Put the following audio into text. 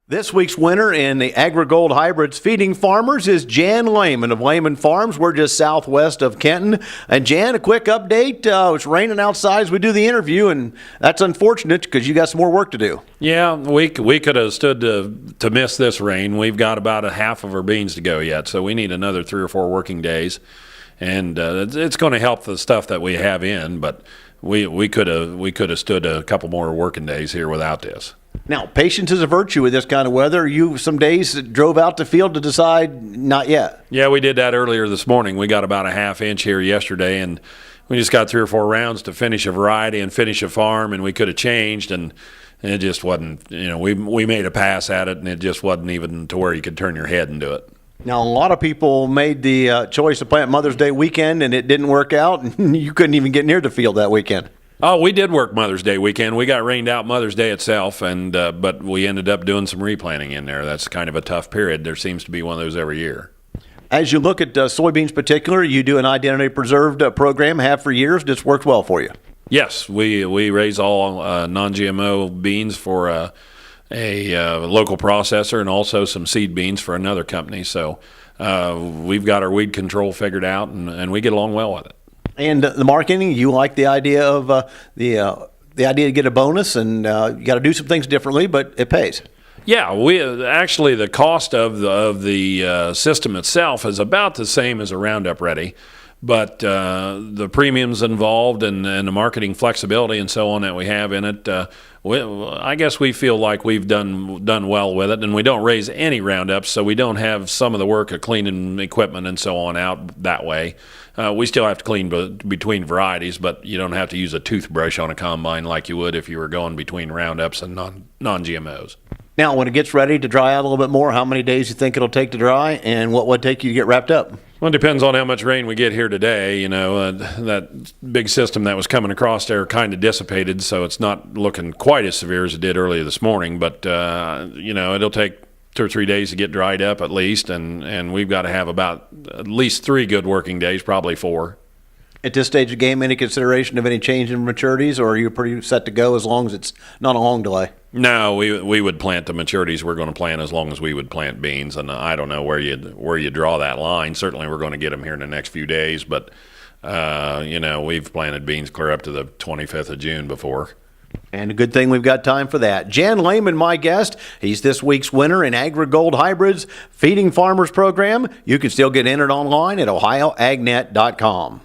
This week's winner in the AgriGold Hybrids Feeding Farmers is Jan Layman of Layman Farms. We're just southwest of Kenton. And Jan, a quick update. It's raining outside as we do the interview, and that's unfortunate because you got some more work to do. Yeah, we could have stood to miss this rain. We've got about a half of our beans to go yet, so we need another 3 or 4 working days. And it's going to help the stuff that we have in, but we could have stood a couple more working days here without this. Now, patience is a virtue with this kind of weather. You some days drove out to field to decide not yet. Yeah, we did that earlier this morning. We got about a ½ inch here yesterday, and we just got 3 or 4 rounds to finish a variety and finish a farm, and we could have changed, and it just wasn't. We made a pass at it, and it just wasn't even to where you could turn your head and do it. Now, a lot of people made the choice to plant Mother's Day weekend, and it didn't work out, and you couldn't even get near the field that weekend. Oh, we did work Mother's Day weekend. We got rained out Mother's Day itself, and but we ended up doing some replanting in there. That's kind of a tough period. There seems to be one of those every year. As you look at soybeans in particular, you do an identity preserved program, have for years. This works well for you. Yes, we raise all non-GMO beans for a local processor and also some seed beans for another company. So we've got our weed control figured out, and we get along well with it. And the marketing, you like the idea of the idea to get a bonus, and you got to do some things differently, but it pays. Yeah, we actually the cost of the system itself is about the same as a Roundup Ready, but the premiums involved and the marketing flexibility and so on that we have in it, I guess we feel like we've done well with it, and we don't raise any Roundups, so we don't have some of the work of cleaning equipment and so on out that way. We still have to clean between varieties, but you don't have to use a toothbrush on a combine like you would if you were going between Roundups and non-GMOs. Now, when it gets ready to dry out a little bit more, how many days do you think it'll take to dry, and what would take you to get wrapped up? Well, it depends on how much rain we get here today. That big system that was coming across there kind of dissipated, so it's not looking quite as severe as it did earlier this morning. But, it'll take 2 or 3 days to get dried up at least, and we've got to have about at least 3 good working days, probably 4. At this stage of the game, any consideration of any change in maturities, or are you pretty set to go as long as it's not a long delay? No, we would plant the maturities we're going to plant as long as we would plant beans, and I don't know where you draw that line. Certainly we're going to get them here in the next few days, but we've planted beans clear up to the 25th of June before. And a good thing we've got time for that. Jan Layman, my guest. He's this week's winner in AgriGold Hybrids Feeding Farmers program. You can still get entered online at ohioagnet.com.